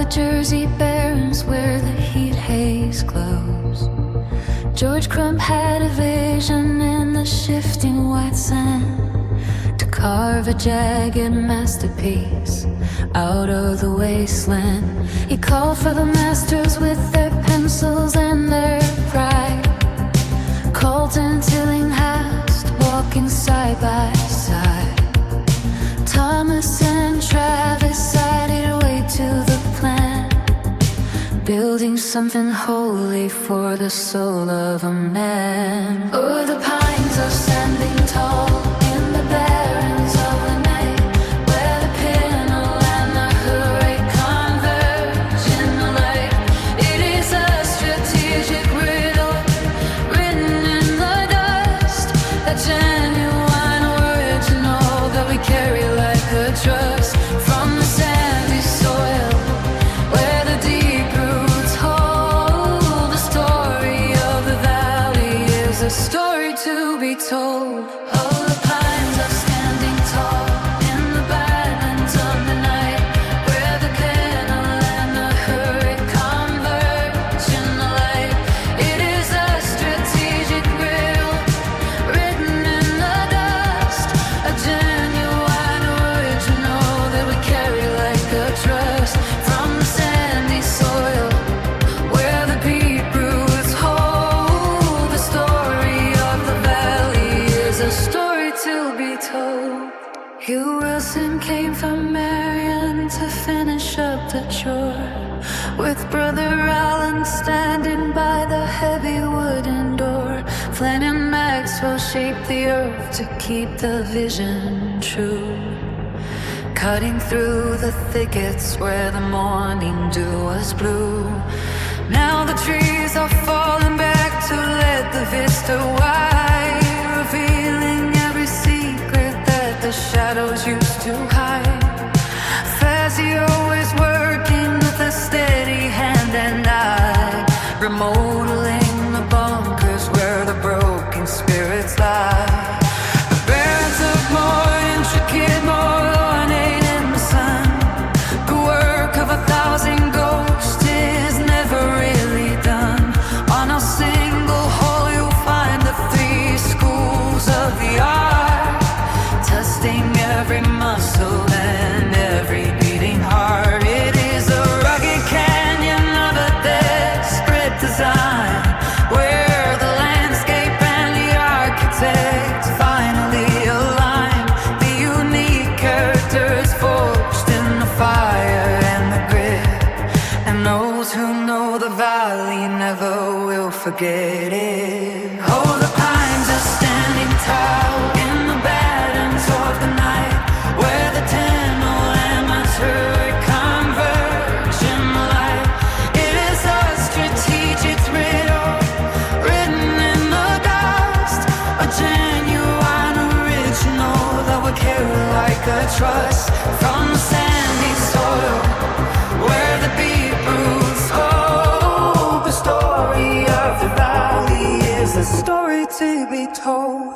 Jersey Barrens where the heat haze glows. George Crumb had a vision in the shifting white sand to carve a jagged masterpiece out of the wasteland. He called for the masters with their pencils and their pride. Colton, Tillinghast, walking side by side. Thomas and Travis sided away to the plan, building something holy for the soul of a man. O'er the pines are standing tall in the barrens of the night, where the pinnacle and the hurry converge in the light. It is a strategic riddle written in the dust, a genuine original that we carry like a trust from the sandy soil where the deep roots hold. The story of the valley is a story to be told. Oh, the pines are standing tall in the badlands of the night, where the kennel and the hurry converge in the light. It is a strategic riddle written in the dust, a genuine original that we carry like a trust from the sandy soil where the deep roots hold. The story of the valley is a story to be told. Hugh Wilson came from Merion to finish up the chore, with Brother Allen standing by the heavy wooden door. Flynn and Maxwell shaped the earth to keep the vision true, cutting through the thickets where the morning dew was blue. Now the trees are falling back to let the vista wide, revealing every secret that the shadows used to hide. Fazio is working with a steady hand and eye, remodeling the bunkers where the broken spirits lie. The barrens look more intricate, more ornate in the sun. The work of 1,000 ghosts is never really done. On a single hole you'll find the 3 schools of the art, testing every muscle and every beating heart. It is a rugged canyon of a desperate design, where the landscape and the architect finally align. The unique characters forged in the fire and the grit, and those who know the valley never will forget it. Oh, the pines are standing tall in the badlands of the night, where the Tennel and Missouri converge in the light. It is a strategic riddle written in the dust, a genuine original that we carry like a trust from the sandy soil where the deep roots hold. The story of the valley is a story to be told.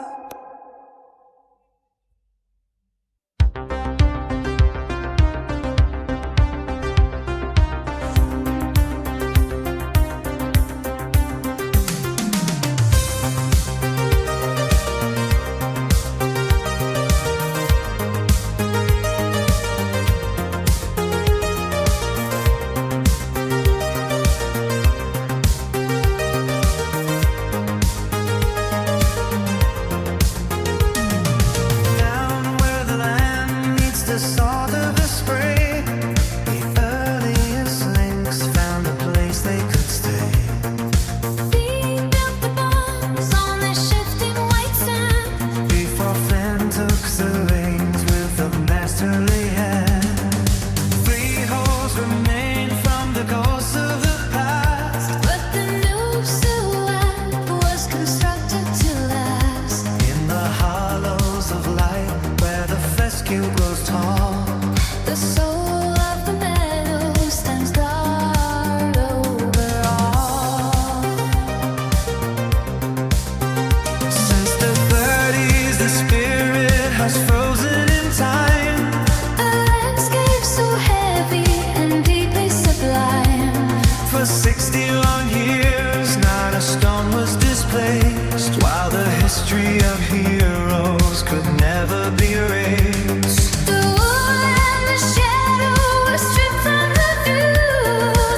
For 61 years, not a stone was displaced, while the history of heroes could never be erased. The wood and the shadow were stripped from the view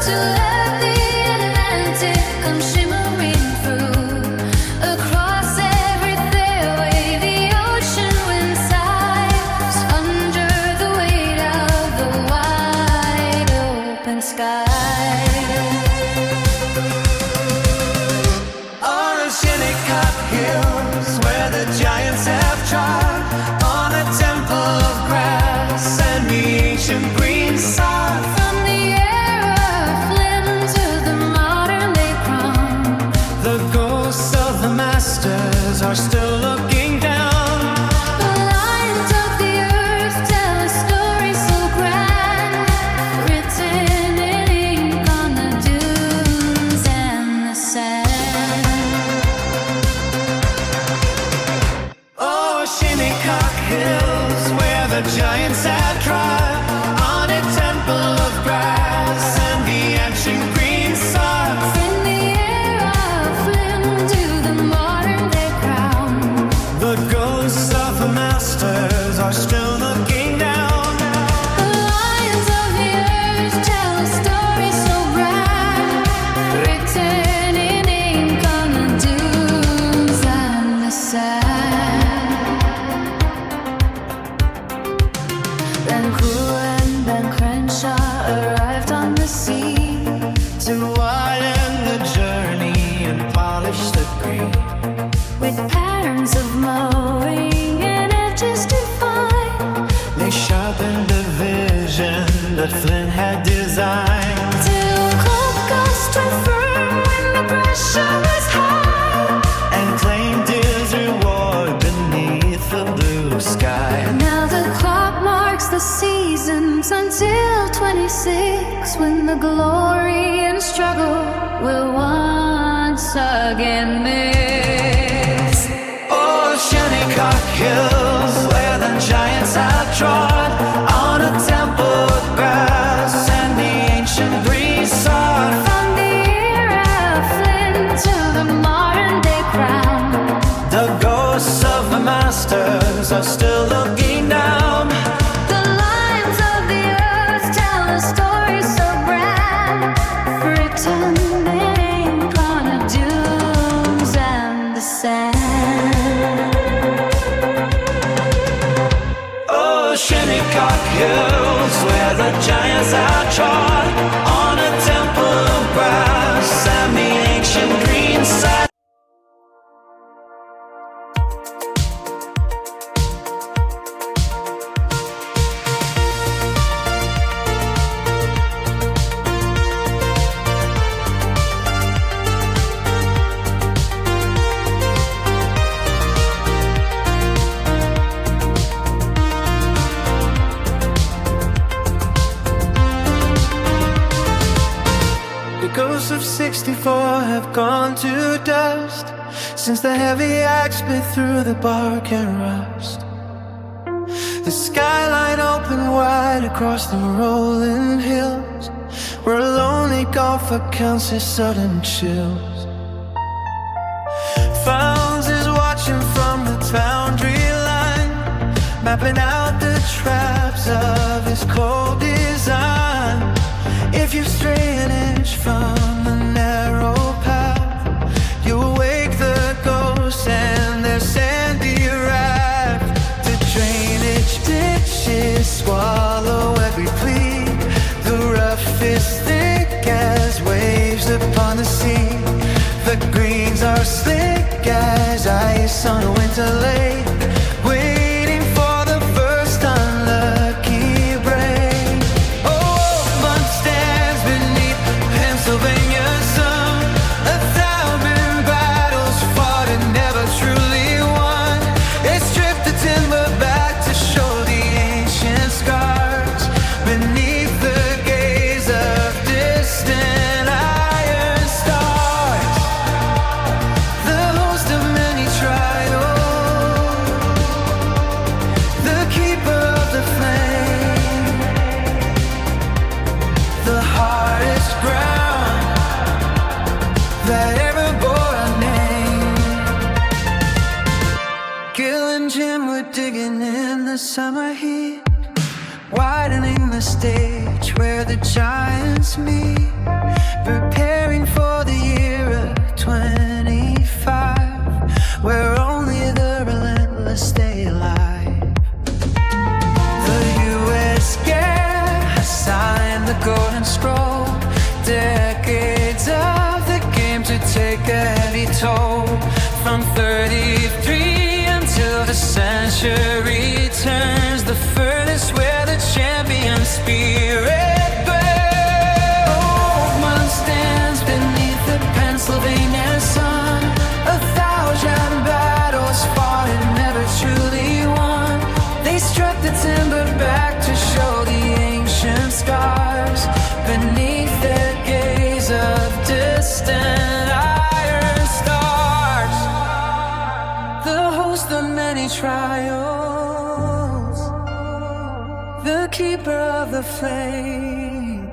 to let the Atlantic come shimmering through. Across every fairway, the ocean wind sighs under the weight of the wide open sky. On the Shinnecock Hills, where the giants have trod, on a temple of grass and the ancient green sod. From the era of Flynn to the modern day crown, The ghosts of the masters are still looking down. the lines of the earth tell a story so grand, written in ink on the dunes and the sand. Oh, Shinnecock Hills, where the giants have trod, on a temple of grass and the ancient green sod. From the era of Flynn to the modern day crown, The ghosts of the masters are still looking down. the lines of the earth tell a story so grand, written in ink on the dunes and the sand. Then Crew and Ben Crenshaw arrived on the scene To widen the journey and polish the green. with patterns of mowing and edges to find, They sharpened the vision that Flynn had designed. till club gust went firm when the pressure was high. And claimed his reward beneath the blue sky. Now the clock marks the seasons until 26, when the glory and struggle will once again mix. Oh, Shinnecock Hills, where the giants have trod, on a temple of grass and the ancient green sod. From the era of Flynn to the modern day crown, The ghosts of the masters are still looking down. the lines of the earth tell a story so grand, written in ink on the dunes and the sand. Oh, Shinnecock Hills, where the giants have trod, on a temple of grass and the ancient green sod. The ghosts of 64 have gone to dust since the heavy axe bit through the bark and rust. The skyline opened wide across the rolling hills, where a lonely golfer counts his sudden chills. Fowles is watching from the boundary line, mapping out the traps of his cold design. If you stray an inch from the narrow path, you wake the ghosts and their sandy raft. The drainage ditches swallow every plea. The rough is thick as waves upon the sea. The greens are slick as ice on a winter lake, waiting for the first unlucky break. Oh, Oakmont stands beneath Pennsylvania's sun, 1,000 battles fought and never truly won. It stripped the timber back to show the ancient scars beneath the gaze of distant iron stars. The host of many tried, oh, just me, preparing for the year of 25, where only the relentless stay alive. The US, yeah, signed the golden scroll. Decades of the game to take a heavy toll. From 33 until the century turns, the furthest where the champion spirit burns. Oakmont stands beneath the Pennsylvania sun. 1,000 battles fought and never truly won. They struck the timber back to show the ancient scars beneath the gaze of distant iron stars. The host of many trials, the keeper of the flame,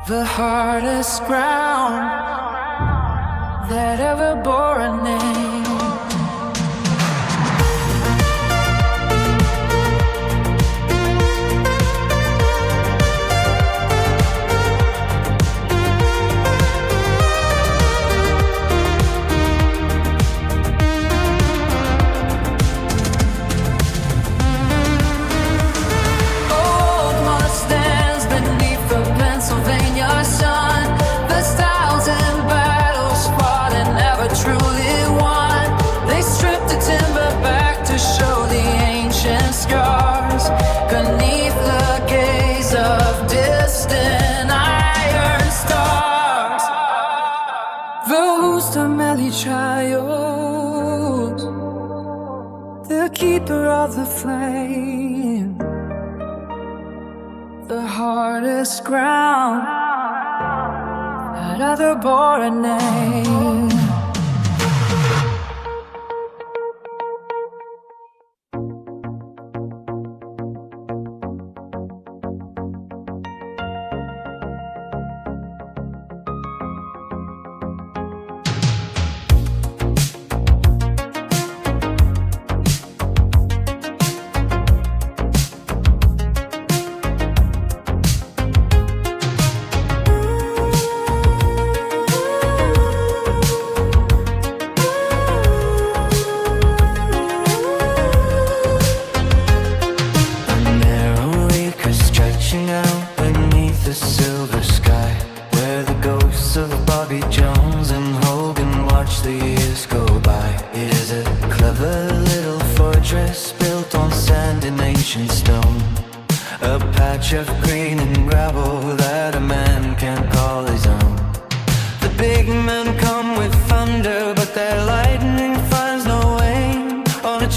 the hardest ground that ever bore a name. Pennsylvania sun, the styles and battles fought and never truly won. They stripped the timber back to show the ancient scars beneath the gaze of distant iron stars. The host of many trials, the keeper of the flame, the hardest ground that ever bore a name.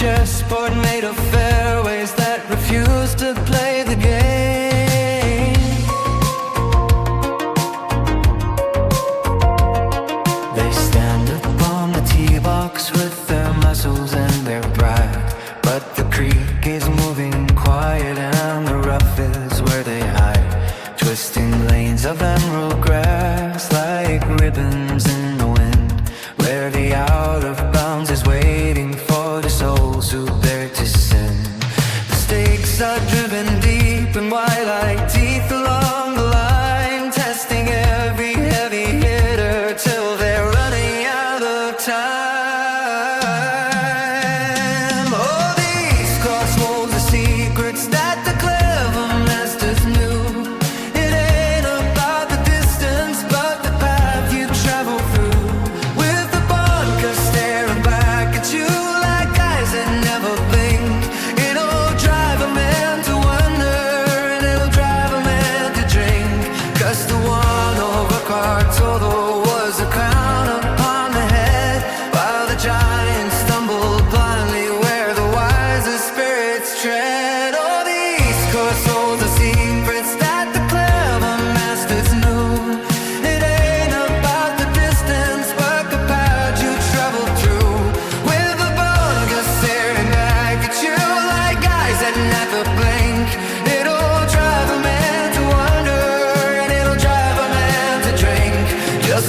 Chessboard made of fairways that refuse to play the game. They stand upon the tee box with their muscles and their pride, but the creek is moving quiet and the rough is where they hide, twisting lanes of emerald grass like ribbons in the wind, where the out of bounds is waiting for the souls who dare to sin. The stakes are driven deep and wide like teeth along the line, testing every heavy hitter till they're running out of time. Oh, these crossroads are secrets that the clever masters knew. It ain't about the distance but the path you travel through, with the vodka staring back at you like eyes that never blink. It'll drive a man to wonder and it'll drive a man to drink, 'cause the one over Cartolo was a crown upon the head, while the giants stumbled blindly where the wisest spirits tread. Oh, these crossroads are secrets that the clever masters knew. It ain't about the distance but the path you travel through, with the vulgar staring back at you like eyes that never blink. It'll drive a man to wonder and it'll drive a man to drink, just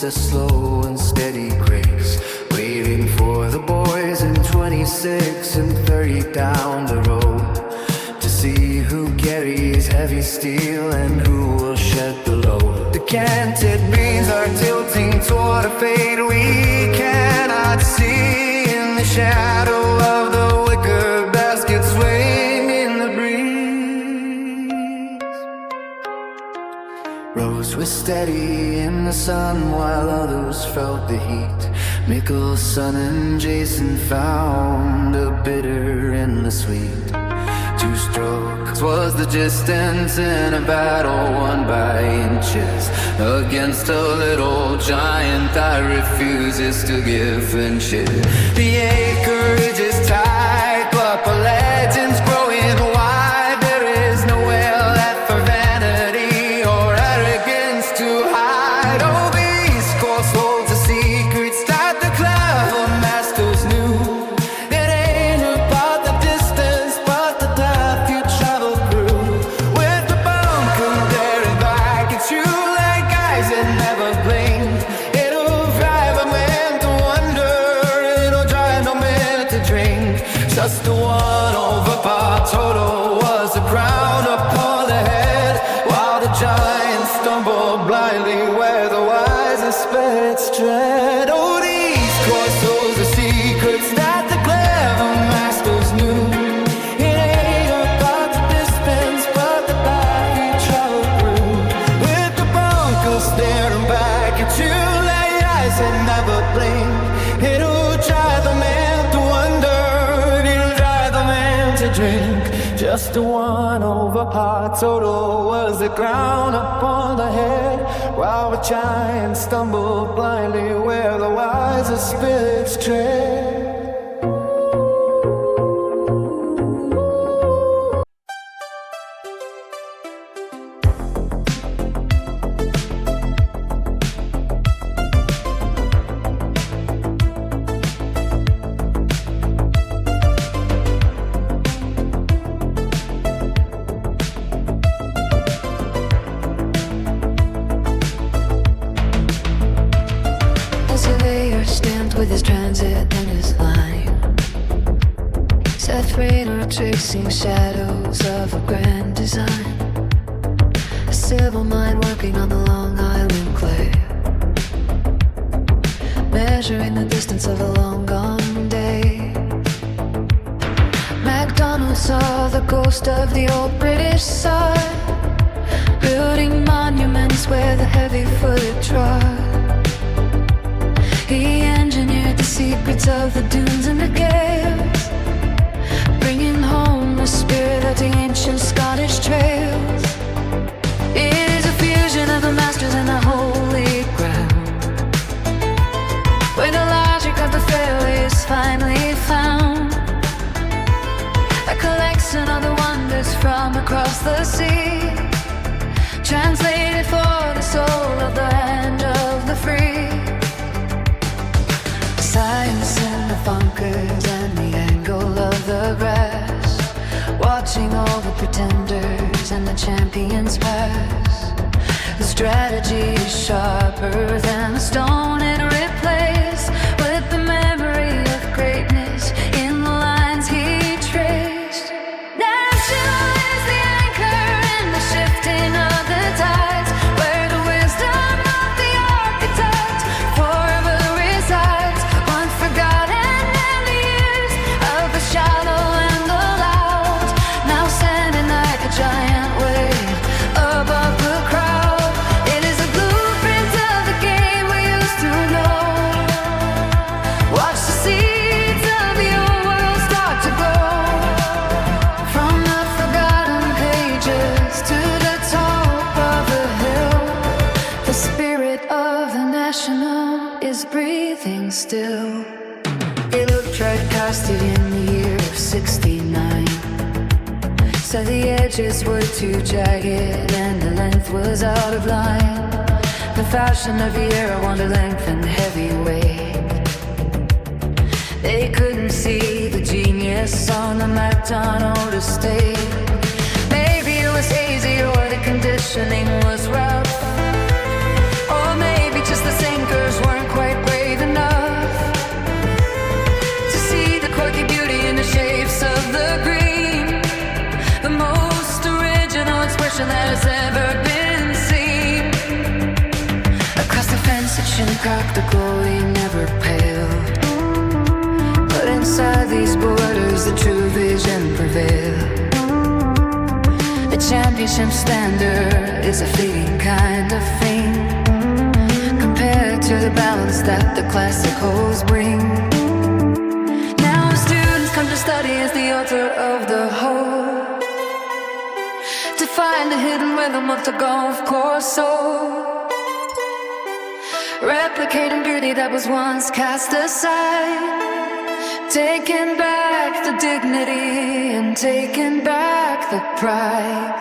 a slow and steady grace, waiting for the boys in 26 and 30 down the road, to see who carries heavy steel and who will shed the load. The canted beams are tilting toward a fade we cannot see, in the shadow of the wicker basket swaying in the breeze. Rose was steady in the sun while others felt the heat. Mickelson and Jason found a bitter in the sweet. 2 strokes was the distance in a battle won by inches, against a little giant that refuses to give inches. The acreage is tight, but the legend's growing wide. There is nowhere left for vanity or arrogance to hide. Oh, the East Coast holds a secret that the clever masters knew. It ain't about the distance, but the path you travel through. With the bunker daring back at you like eyes that never blinked. It'll drive a man to wonder, it'll drive no man to drink. Just a 1-over par total was a crown upon the head, while the giants stumble blindly where the wisest spirits tread. Oh, the East Coast holds the secrets that the clever masters knew. It ain't about the distance, but the path you travel through. With the bunker staring back at you like eyes that never blink. It'll drive the man to wonder, it'll drive the man to drink. Just a 1-over par total was the crown upon the head, while the giants stumble blindly where the wisest spirits tread. A surveyor stamped with his transit and his line. Seth Raynor tracing shadows of a grand design. A civil mind working on the Long Island clay, measuring the distance of a long gone day. Macdonald saw the ghost of the old British side, building monuments where the heavy-footed trod. He engineered the secrets of the dunes and the gales, bringing home the spirit of the ancient Scottish trails. It is a fusion of the masters and the holy ground, where the logic of the fairway is finally found. A collection of the wonders from across the sea, translated for the soul of the land of the free. Science in the bunkers and the angle of the grass, watching all the pretenders and the champions pass. The strategy is sharper than the stone it replaced, with the memory of greatness in the lines he traced. National is the anchor in the shifting of the tides, where the wisdom of the architect forever resides. Once forgotten in the years of the shallow and the loud, now standing like a giant wave above the crowd. It is a blueprint of the game we used to know. Watch the seeds of your world start to grow, from the forgotten pages to the top of the hill. The spirit of the national is breathing still. It looked right past it in the year of '69, so the edges were too jagged and the length was out of line. The fashion of the era wanted length and heavyweight. They couldn't see the genius on the Macdonald estate. Maybe it was hazy or the conditioning was rough, or maybe just the sinker cracked, the glory never paled. But inside these borders, the true vision prevailed. The championship standard is a fleeting kind of thing compared to the balance that the classicals bring. Now students come to study as the altar of the whole, to find the hidden rhythm of the golf course soul, replicating beauty that was once cast aside, taking back the dignity and taking back the pride.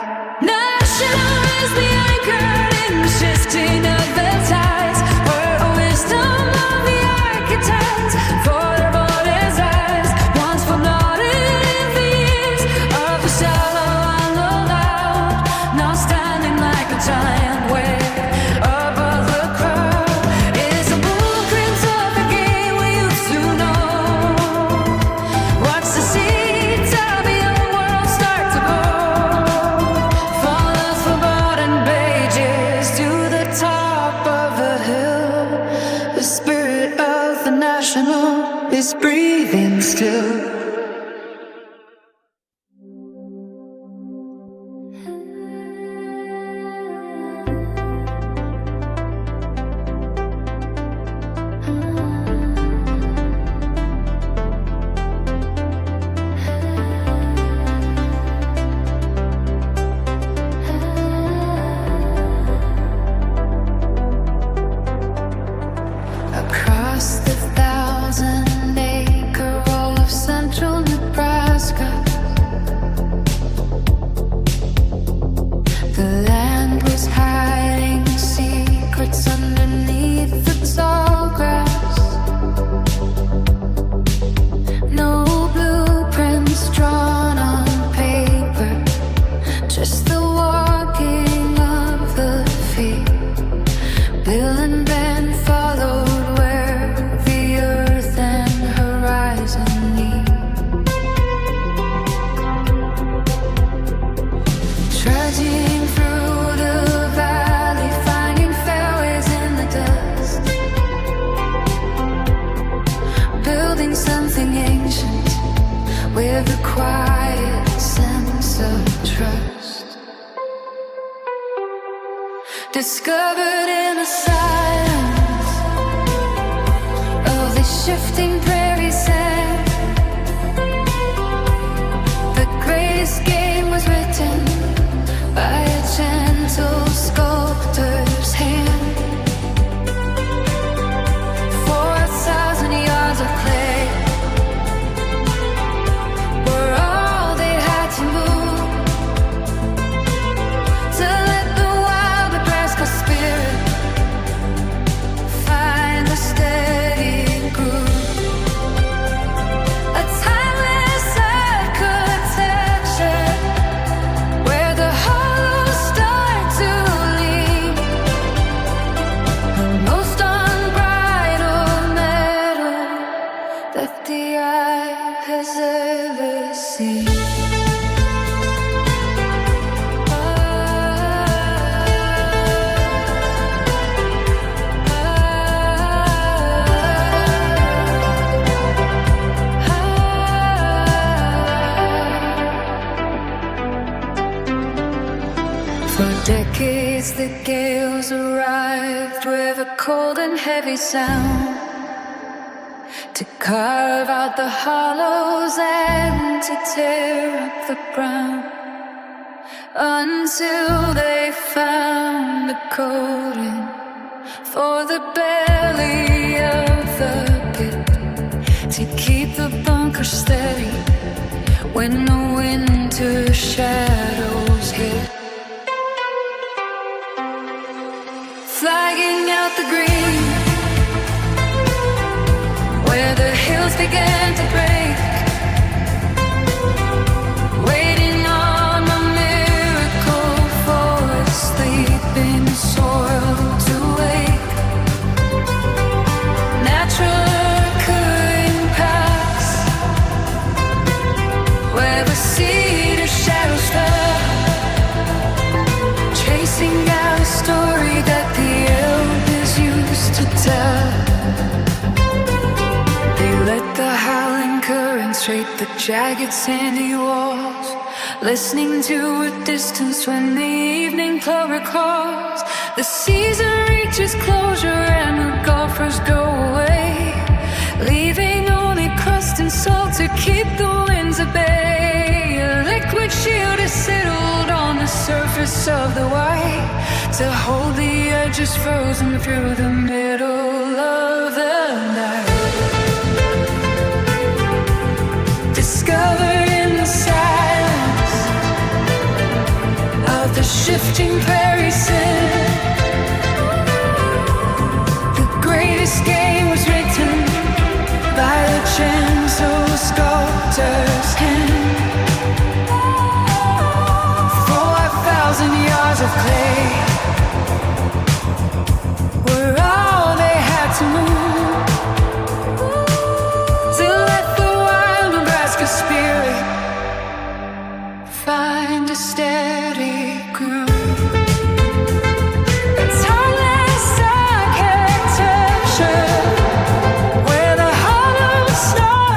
National is the anchor in the shifting of the tides, where a wisdom of the architects for their bodies eyes, once forgotten in the years of the shallow and the loud, now standing like a giant wave above the crowd. It's a blueprint of the game we used to know. Watch the seeds of the old world start to grow, from the forgotten pages to the top of the hill. The spirit of the national is breathing still. Across the 1,000-acre roll of central Nebraska, the land was hiding secrets underneath the tall grass. No blueprints drawn on paper, just the walking of the feet. Bill and Ben followed where the earth and horizon meet. Trudging through the valley, finding fairways in the dust, building something ancient with a quiet sense of trust. Discovered in the silence of the shifting prairie sand, the greatest game was written by a gentle sculptor's hand. 4,000 yards of clay were all they had to move to let the wild Nebraska spirit find a steady groove. A timeless architecture where the hollows start to lean, the most unbridled metal that the eye has ever seen. For decades the gales arrived with a cold and heavy sound, to carve out the hollows and to tear up the ground, until they found a coating for the belly of the pit, to keep the bunker steady when the winter shadows hit. Flagging out the green where the hills began to break, waiting on a miracle for the sleeping soil to wake. Natural occurring paths where the cedar shadows fell, tracing out a story that the elders used to tell. penetrate the jagged sandy walls, listening to a distance when the evening clover calls. The season reaches closure and the golfers go away, leaving only crust and salt to keep the winds at bay. A liquid shield is settled on the surface of the white to hold the edges frozen through the middle of the night. Discovered in the silence of the shifting prairie scent, the greatest game was written by a gentle sculptor's hand. 4,000 yards of clay were all they had to move to let the wild Nebraska spirit find a steady groove. It's heartless architecture where the hollow star.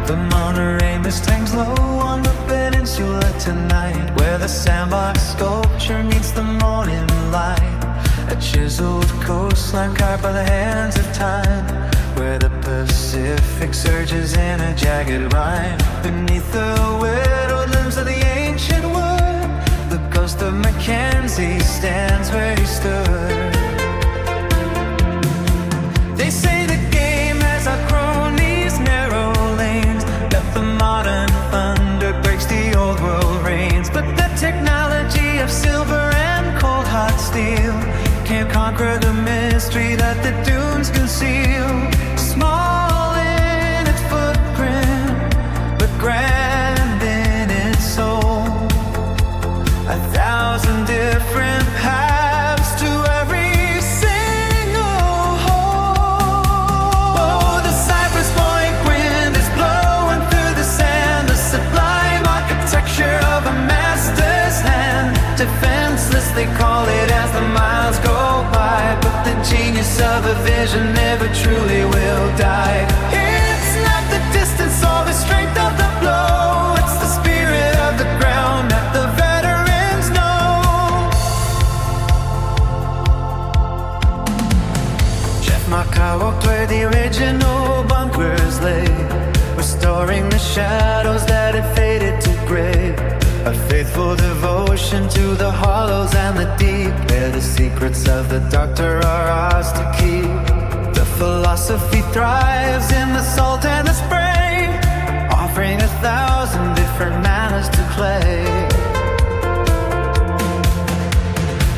The Monterey mist hangs low on the peninsula tonight, where the sandbox sculpture meets the morning light. A chiseled coastline carved by the hands of time, where the Pacific surges in a jagged rhyme. Beneath the widowed limbs of the ancient wood, the ghost of MacKenzie stands where he stood. They say the game has outgrown these narrow lanes, that the modern thunder breaks the old world reigns. But the technology of silver and cold hot steel can't conquer the mystery that the dunes conceal. Small in its footprint, but grand in its soul. 1,000 different paths to every single hole. Oh, the Cypress Pointe wind is blowing through the sand, the sublime architecture of a master's hand. Defenseless they call it as the miles go by, but the genius of a vision never truly will die. It's not the distance or the strength of the blow, it's the spirit of the ground that the veterans know. Jeff Markar walked where the original bunkers lay, restoring the shadows that had faded to gray. A faithful devotion to the hollows and the deep, where the secrets of the doctor are ours to keep. The philosophy thrives in the salt and the spray, offering 1,000 different manners to play.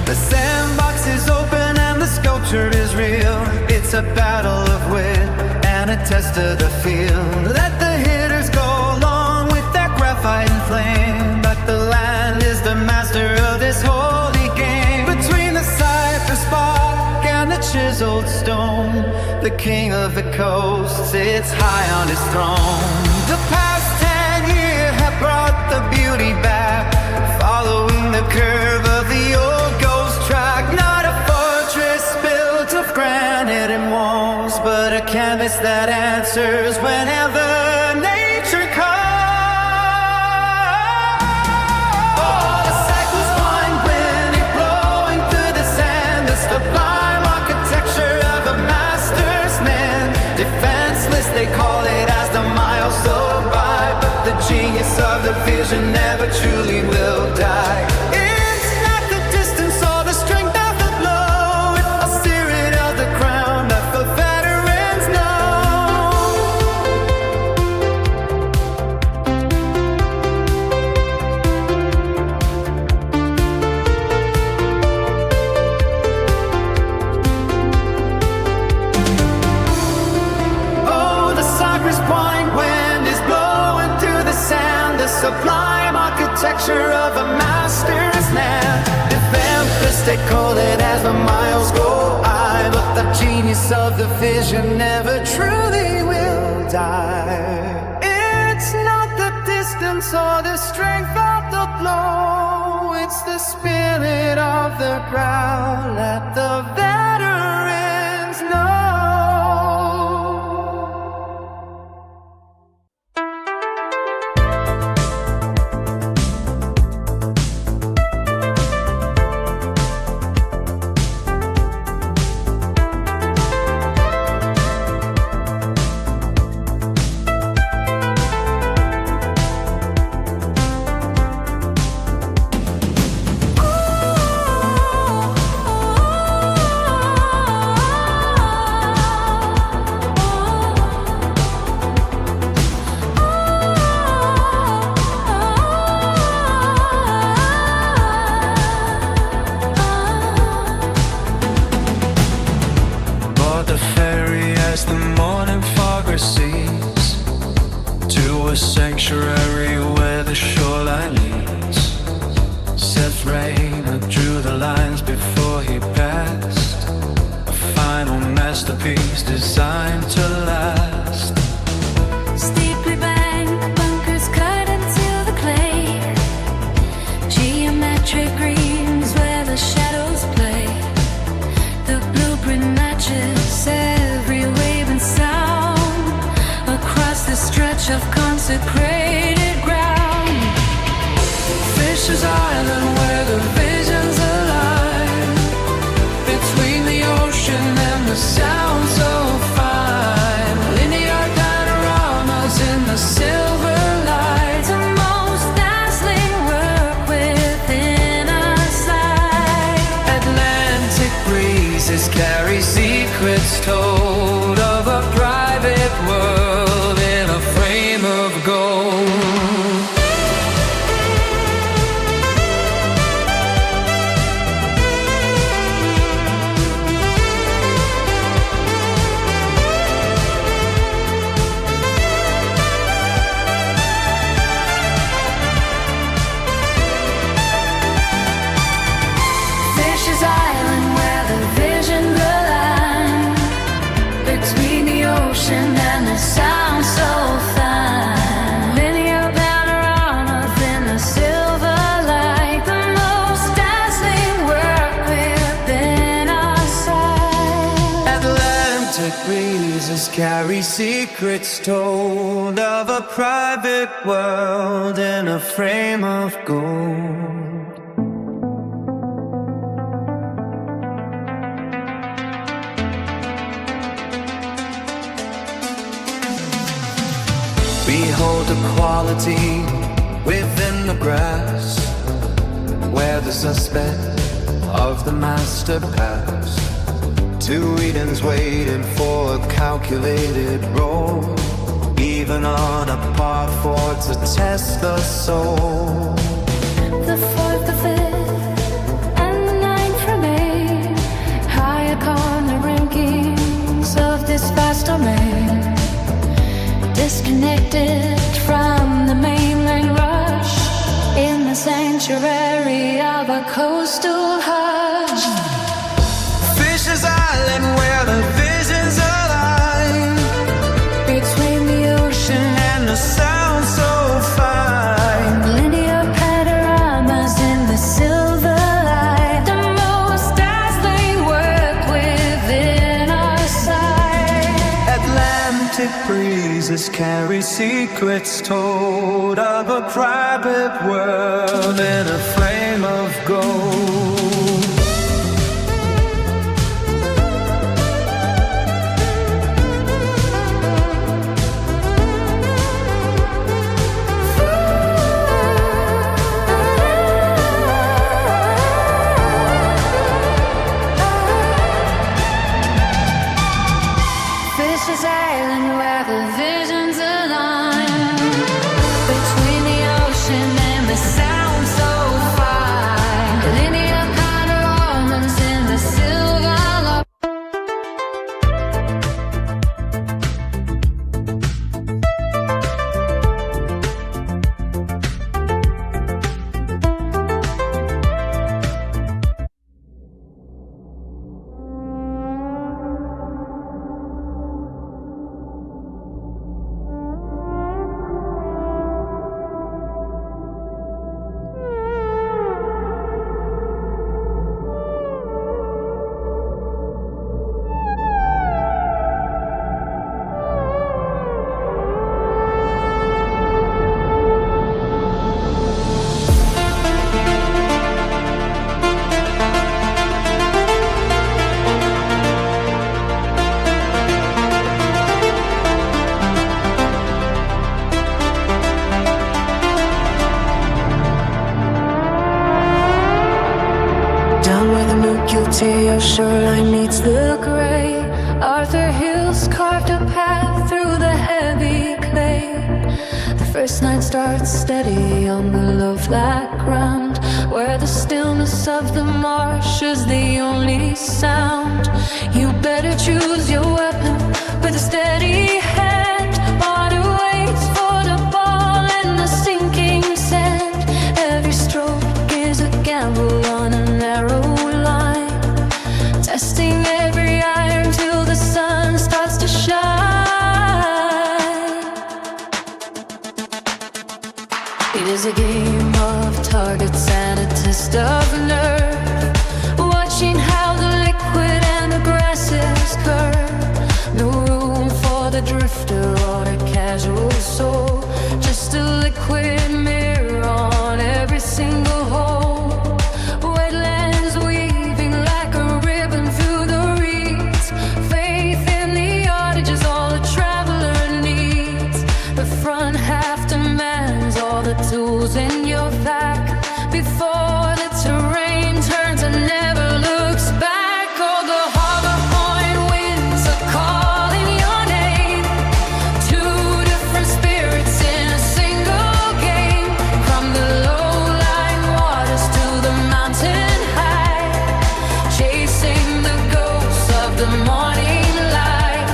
The sandbox is open and the sculpture is real. It's a battle of wit and a test of the field. Let the hitters go along with their graphite and flame, but the land is the master of this holy game. Between the cypress bark and the chiseled stone, the king of the coast sits high on his throne. The past 10 years have brought the beauty back, following the curve of the old ghost track. Not a fortress built of granite and walls, but a canvas that answers whenever nature calls. Sublime architecture of a master's man. Defenseless they call it as the miles go by, but the genius of the vision never truly will die. It's not the distance or the strength of the blow, it's the spirit of the crown that the veterans know. of a master's hand. If they call it as the miles go by, but the genius of the vision never truly will die. It's not the distance or the strength of the blow, it's the spirit of the crowd. Let the veterans know. Sanctuary where the shoreline leads. Seth Raynor drew the lines before he passed. A final masterpiece designed to last. Steeply banked bunkers cut into the clay. Geometric greens where the shadows play. The blueprint matches every wave and sound across the stretch of consecrated ground. Fisher's Island where the visions align, between the ocean and the sound so fine. Linear panoramas in the silver light. The most dazzling work within a sight. Atlantic breezes carry secrets told of a private world in a frame of gold. Fisher's Island where the visions align, between the ocean and the sound so fine. Linear panoramas in the silver light. The most dazzling work within our sight. Atlantic breezes carry secrets told of a private world in a frame of gold. Behold the quality within the grass, where the suspect of the master pass. Two Edens waiting for a calculated roll, even on a par four to test the soul. The fourth, the fifth, and the ninth remain high upon the rankings of this vast domain. Disconnected from the mainland rush, in the sanctuary of a coastal hush. Fisher's Island where the visions align, Between the ocean and the sound so fine. linear panoramas in the silver light. The most dazzling work within our sight. Atlantic breezes carry secrets told of a private world in a flame of gold. Fisher's Island where the visions align, between the ocean and the sound so fine. Linear shoreline meets the gray. Arthur Hills carved a path through the heavy clay. The first night starts steady on the low flat ground, where the stillness of the marsh is the only sound. You better choose your weapon with a steady hand. Water waits for the ball in the sinking sand. Every stroke is a gamble on a narrow line, testing every iron till the sun starts to shine. It is a game of targets and a test of nerve, watching how the liquid and the grasses curve. No room for the drifter or the casual soul, just a liquid mirror on every single hole. Wetlands weaving like a ribbon through the reeds. Faith in the yardage is all the traveler needs. The front half demands all the tools in your pack before the terrain turns and never looks back. Oh, the Harbour Point winds are calling your name. Two different spirits in a single game, from the low-lying waters to the mountain high, chasing the ghosts of the morning light.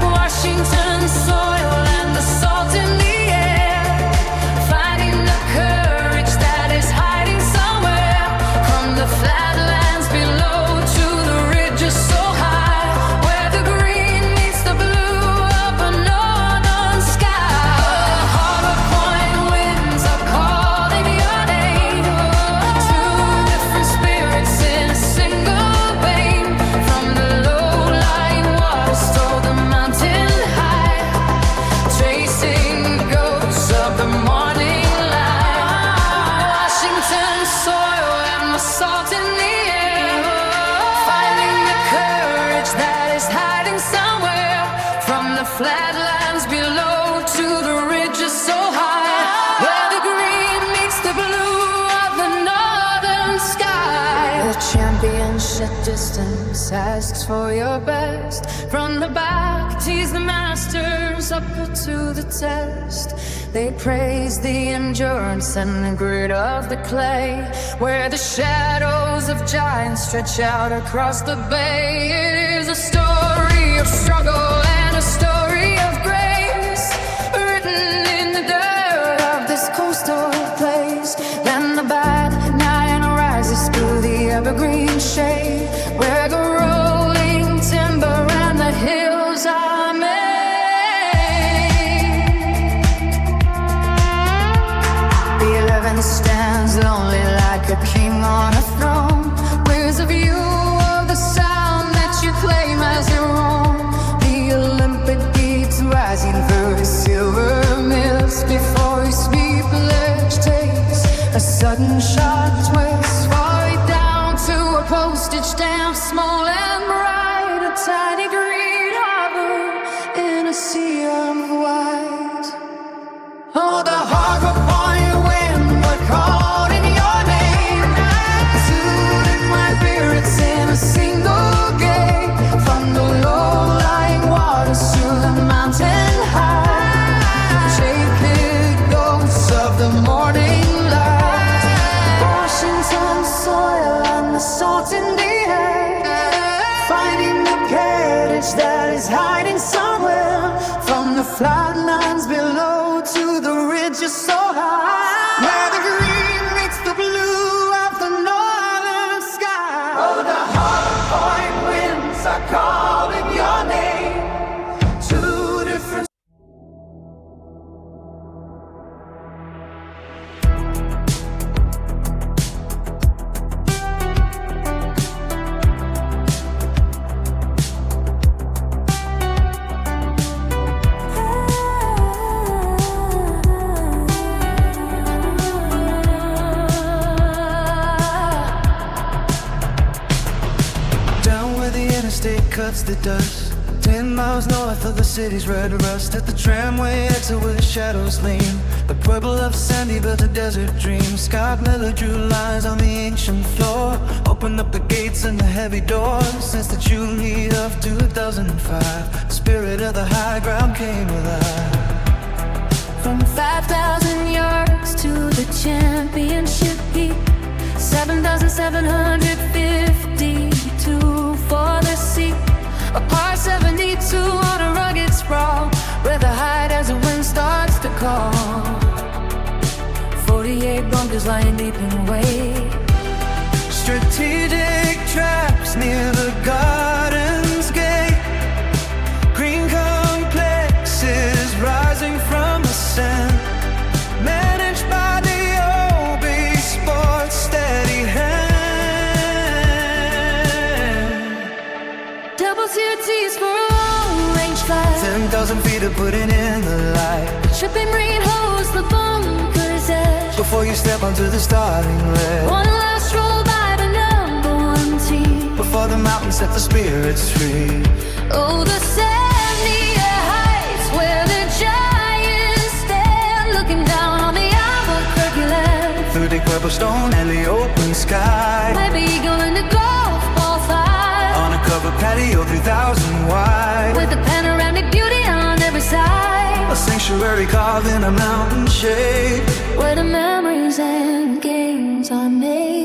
Washington soil and the salt in the air, finding the courage that is hiding somewhere. From the flatlands below to the ridges so high, where the green meets the blue of a northern sky. The Harbour Point winds are calling your name. Two different spirits in a single vein, from the low-lying waters to the mountain high, tracing ghosts of the morning light. Washington soil and the salt in the air, finding the courage that is hiding somewhere. From the flatlands below to the ridges so high, where the green meets the blue of the northern sky. The championship distance asks for your best. From the back, tease the masters up to the test. They praise the endurance and the grit of the clay, where the shadows of giants stretch out across the bay. It is a story of struggle and a story of grace, written in the dirt of this coastal place. Then the bad night rises through the evergreen shade, where the rolling timber and the hills are made. The 11 stands lonely like a king on a throne, wears a view of the sound that you claim as your own. The Olympic beats rising through the silver mist before his sweet ledge takes a sudden sharp twist, falling down to a postage stamp, small and bright, a tiny green harbor in a sea of white. Oh, the Harbour Point wind were calling your name. Two different spirits in a single game, from the low-lying waters to the mountain high, shaping ghosts of the morning light. Washington soil and the salt in the air, finding the courage that is hiding somewhere. From the flatlands below to the ridges so high, where the green meets the blue of the northern sky. Oh, the Harbour Point winds are calling your name. Two different cuts the dust. 10 miles north of the city's red rust. At the tramway exit where the shadows lean, the pueblo of Sandia built a desert dream. Scott Miller drew lines on the ancient floor, opened up the gates and the heavy doors. Since the Julie of 2005, the spirit of the high ground came alive. From 5,000 yards to the championship heat, 7,752 for the seat. A par 72 on a rugged sprawl, where the hide as the wind starts to call. 48 bunkers lying deep in wait. Strategic traps near the Garden's gate. Green complexes rising from the sand, managed by the OB Sports steady hand. Double CRTs for a long-range flight, 10,000 feet to put it in the light. tripping marine hose, the bunker's edge. Before you step onto the starting ledge, One last roll by the number one team. before the mountain set the spirits free. Oh, the Sandia heights where the giants stand, looking down on the Albuquerque land. Through the purple stone and the open sky, Might be going to golf ball 5, on a covered patio 3,000 wide, with a panoramic beauty on every side, a sanctuary carved in a mountain shade, where the memories and games are made.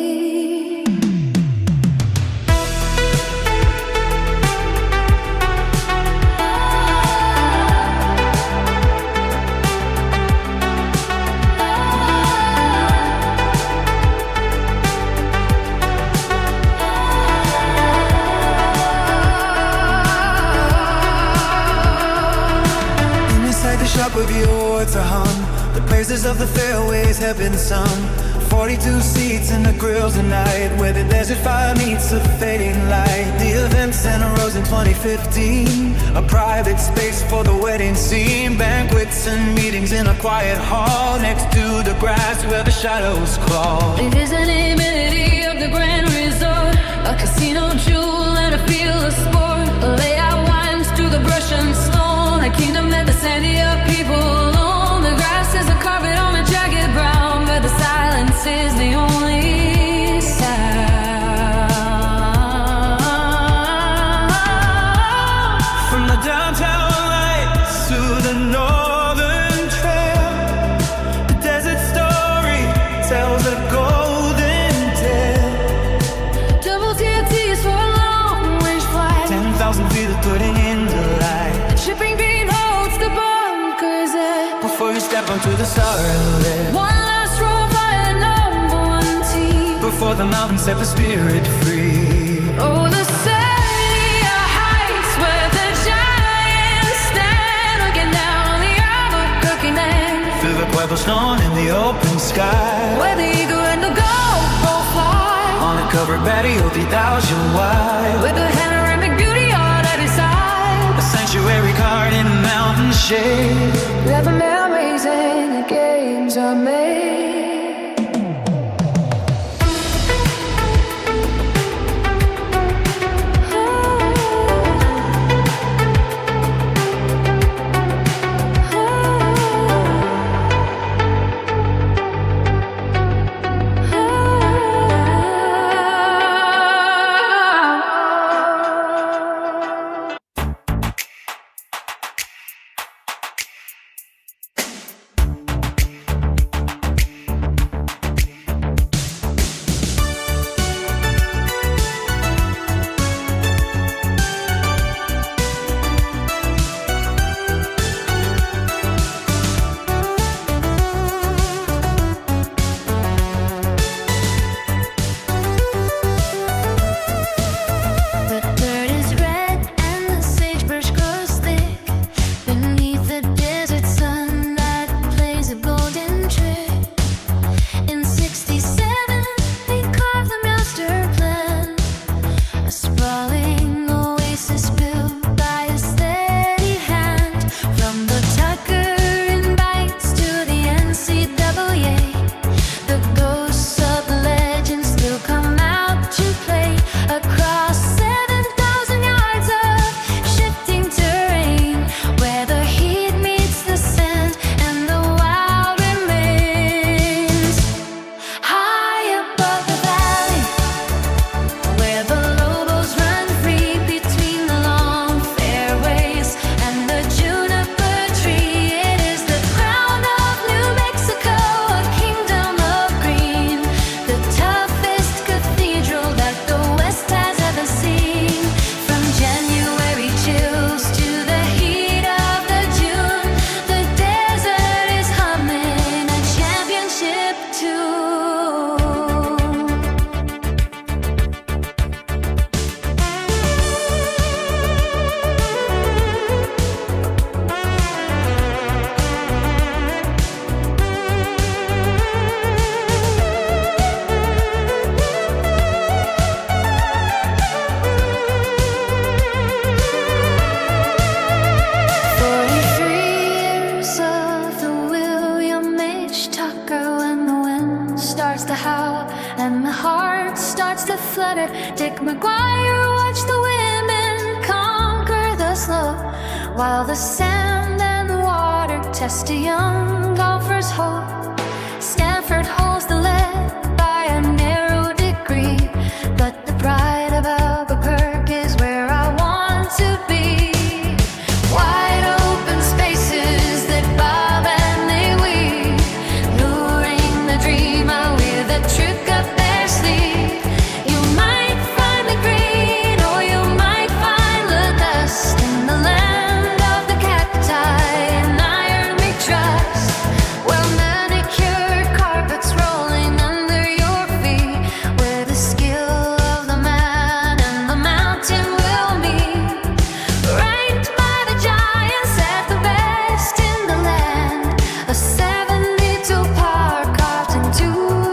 Shop of your words are hung, the praises of the fairways have been sung. 42 seats in the grills tonight, where the desert fire meets the fading light. The event center rose in 2015, a private space for the wedding scene. Banquets and meetings in a quiet hall, next to the grass where the shadows crawl. It is an amenity of the grand resort, a casino jewel and a field of sport. The layout winds through the brush and stone, a kingdom that the Sandia people own. The grass is a carpet on a jagged brown, but the silence is the only sound. From the downtown lights to the northern trail, the desert story tells a golden tale. Double TNTs for a long-range flight, 10,000 feet of putting in the light, shipping green holds the bunker's edge. before you step onto the starry ledge, One last roll by the number one team. before the mountains set the spirit free. Oh, the Sandia heights where the giants stand, looking down on the Albuquerque land. Through the pueblo stone in the open sky, Where the eagle and the golf ball fly, on a covered patio 3,000 wide, with the panoramic beauty on every side, a sanctuary carved in the mountain shade, where the memories and the games are made. flutter. Dick McGuire watched the women conquer the slow, while the sand and the water test a young golfer's hope. Stanford holds the lead by a narrow degree, but the pride of Albuquerque is where I want to be. Wide open spaces that bob and they weave, luring the dreamer with a trick up their sleeve. You might find the green, or you might find the dust in the land of the cacti and iron we trust. Well, manicured carpets rolling under your feet, where the skill of the man and the mountain will meet. Right by the giants at the best in the land, a 72 par carved into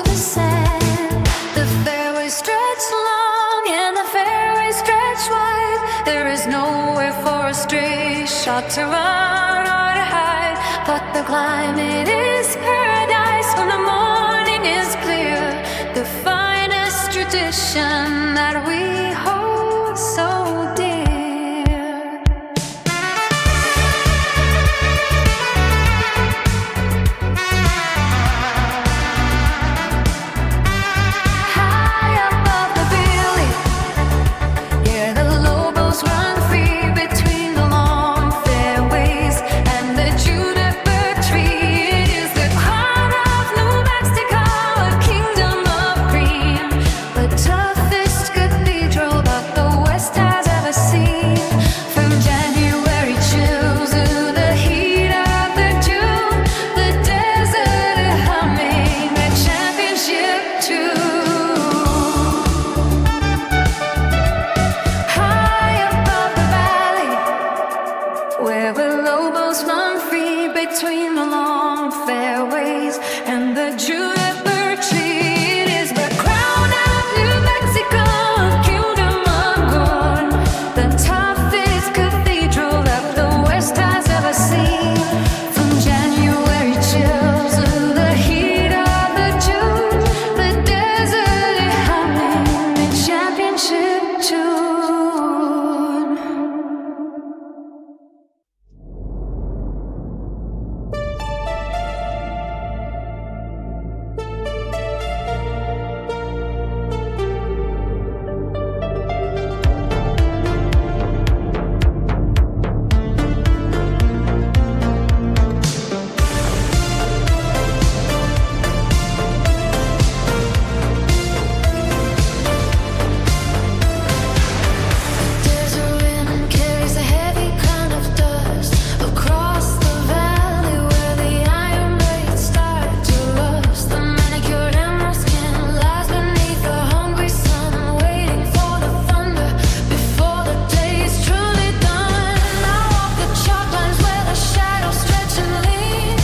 the sand. The fairways stretch long and the fairways stretch wide. There is nowhere for a stray shot to run or to hide, but the climate is paradise when the morning is clear. The finest tradition that we hold so dear. High above the valley, yeah, the Lobos run free between the long fairways and the juniper tree. It is the crown of New Mexico, a kingdom of green, the toughest cathedral that the West has ever seen. From January chills to the heat of the June, the desert is humming a championship tune. High above the valley, where the Lobos run free between the long fairways and the juniper tree. It is the crown of New Mexico, kingdom of gold, the toughest cathedral that the West has ever seen. From January chills to the heat of the June, the desert is humming a championship tune. Desert wind carries a heavy crown of dust across the valley where the iron blades start to rust. The manicured emerald skin lies beneath the hungry sun, waiting for the thunder before the day is truly done. I walk the chalk lines where the shadows stretch and lean,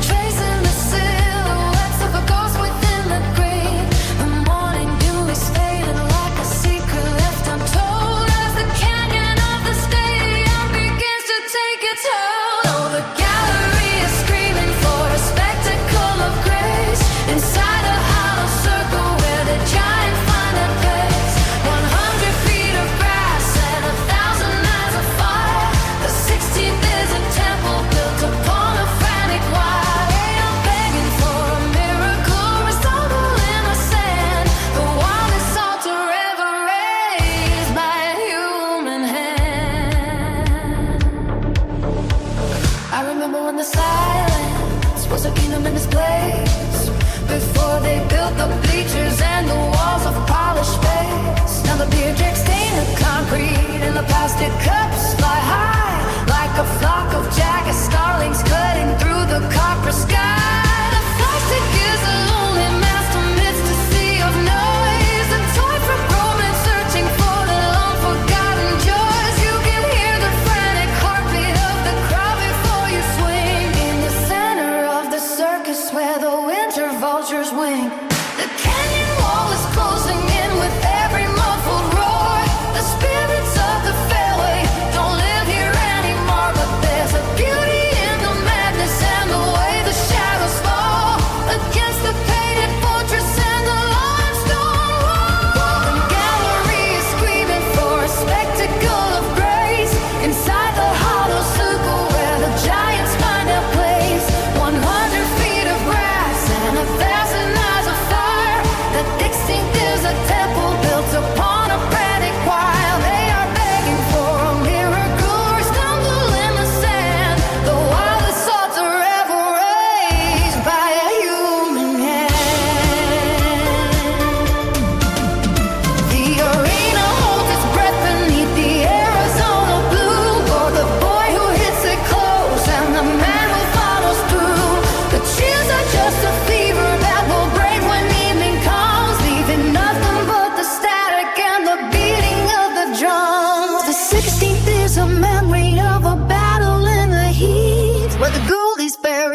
tracing the silhouettes of a ghost within the green. The morning dew is fading like a secret left untold as the canyon of the stadium begins to take its hold. Oh, the gallery is screaming for a spectacle of grace inside a hollow circle where the giant find their place. 100 feet of grass and 1,000 eyes of fire. The 16th is a temple built upon a frantic wire. They are begging for a miracle, resemble in the sand, the wildest altar ever raised by a human hand. I remember when the silence was a kingdom in this place, before they built the bleachers and the walls of polished space. Now the beer drinks stain the concrete and the plastic cups fly high like a flock of jagged starlings cutting through the copper sky. The plastic is a lonely master amidst a sea of noise, a toy from romance searching for the long forgotten joys. You can hear the frantic heartbeat of the crowd before you swing in the center of the circus where the winter vultures wing. The canyon wall is closing in with every muffled roar. The spirits of the fairway don't live here anymore, but there's a beauty in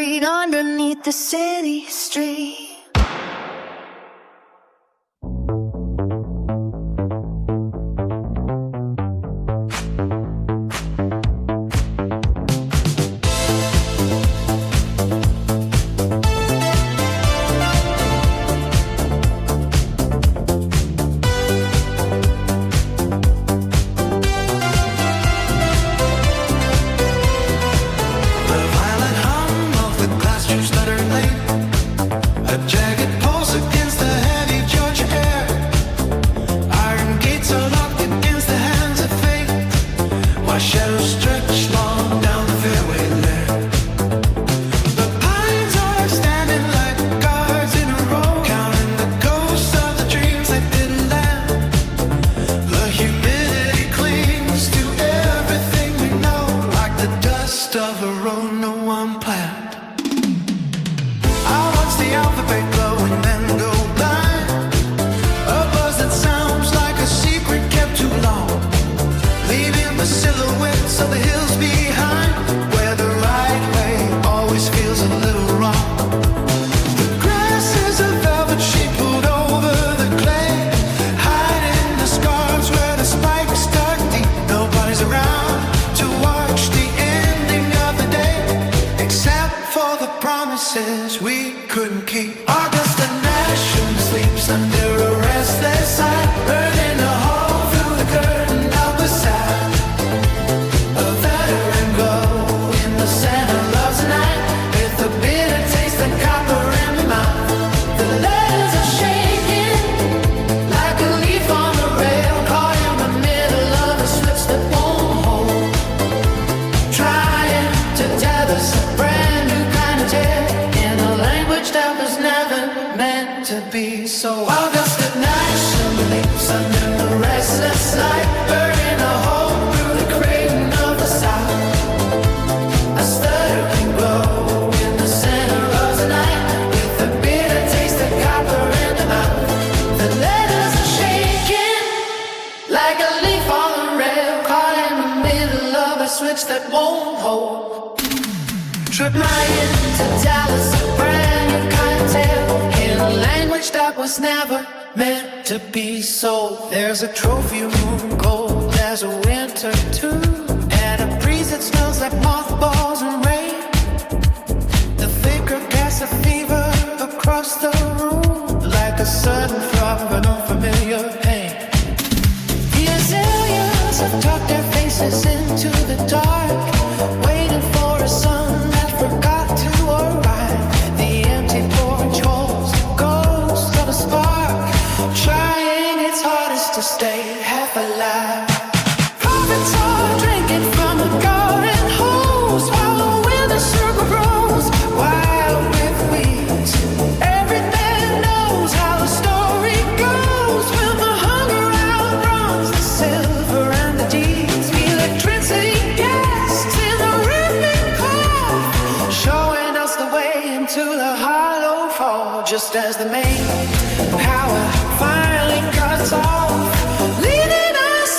street underneath the city street. We couldn't keep. Augusta nation sleeps under a restless eye, burning a hole through the curtain of the side. A veteran glow in the center loves the night, with a bitter taste of copper in the mouth. The letters are shaking like a leaf on the rail, caught in the middle of a switch that won't hold. Trying to tell us a brand new kind of tale that was never meant to be. So Augusta nation leaps under the restless light, burning a hole through the craton of the south. A stuttering glow in the center of the night, with a bitter taste of copper in the mouth. The letters are shaking like a leaf on the rail, caught in the middle of a switch that won't hold. Trying to tell us a brand new kind of tale in a language that was never meant to be. So there's a trophy room cold as a winter too, and a breeze that smells like mothballs and rain. The thicker gas of fever across the room, like a sudden throb of an unfamiliar pain. The azaleas have tucked their faces into the dark, waiting for a sun forgot to arrive. The empty porch holds the ghost of a spark, trying its hardest to stay half alive. Prophets are drinking from a garden hose, while the wither circle grows wild with weeds. Everything knows how the story goes, when the hunger outruns the silver and the deeds. The electricity gasps in the ripping cold, showing us the way into the hollow fall, just as the main power finally cuts off, leading us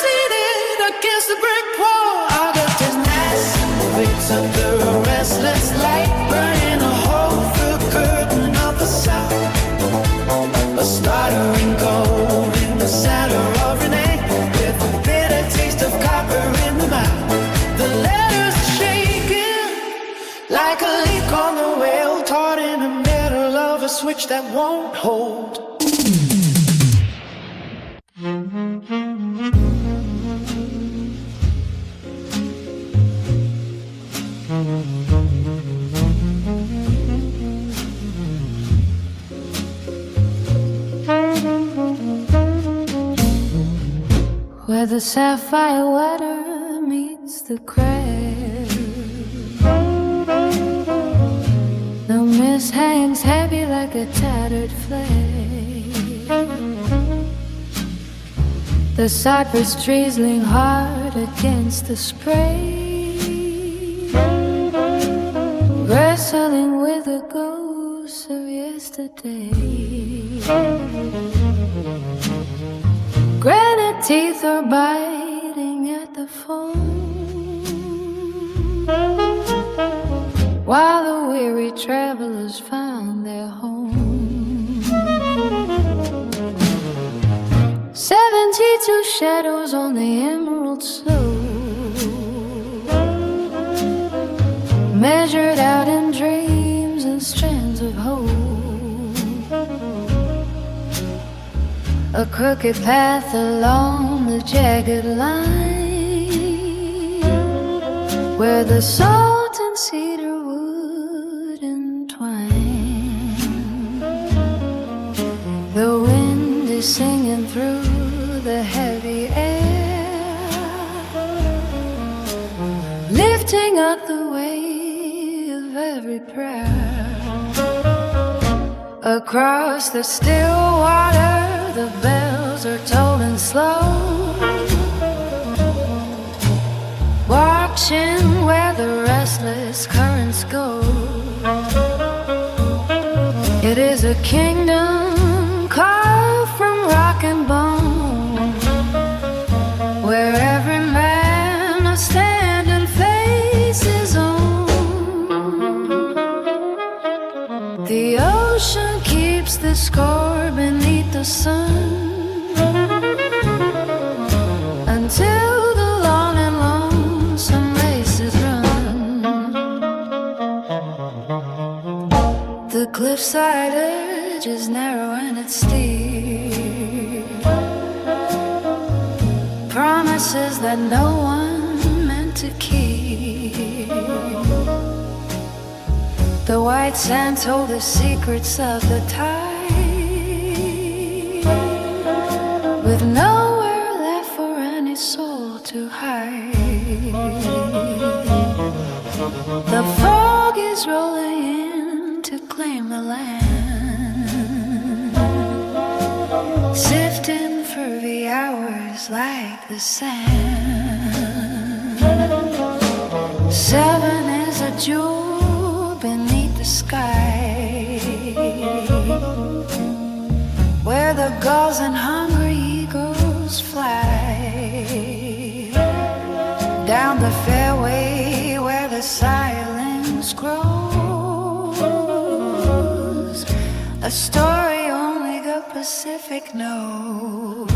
against the brick wall. Augusta's massive waits under a restless light, burning a hole through the curtain of the south. A stuttering gold in the center of Renee, with a bitter taste of copper in the mouth. The letters are shaking like a leak on the whale, caught in the middle of a switch that won't hold. Where the sapphire water meets the crab, the mist hangs heavy like a tattered flag. The cypress trees lean hard against the spray, wrestling with the ghosts of yesterday. Granite teeth are biting at the phone, while the weary travelers found their home. 72 shadows on the emerald slope, measured out in dreams and strands of hope. A crooked path along the jagged line, where the salt and cedar wood entwine. The wind is singing through the heavy air, lifting up the weight of every prayer. Across the still water, the bells are tolling slow, watching where the restless currents go. It is a kingdom carved from rock and bone, where every man must stand and face his own. The ocean keeps the score beneath the sun, until the long and lonesome race is run. The cliffside edge is narrow and it's steep, promises that no one meant to keep. The white sand told the secrets of the tide, with nowhere left for any soul to hide. The fog is rolling in to claim the land, sifting for the hours like the sand. 7 is a jewel beneath the sky, where the gulls and hungry eagles fly. Down the fairway where the silence grows, a story only the Pacific knows.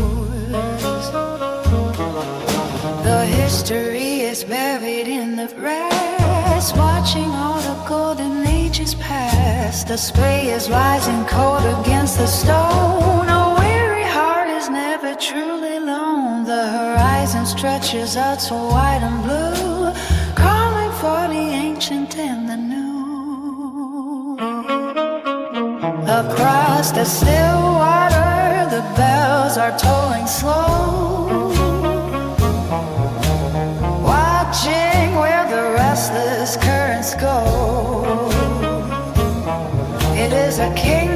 The history is buried in the grass, watching all the golden ages pass. The spray is rising cold against the stone. A weary heart is never truly lone. The horizon stretches out so wide and blue, calling for the ancient and the new. Across the still water, the bells are tolling slow, watching where the restless currents go. It is a king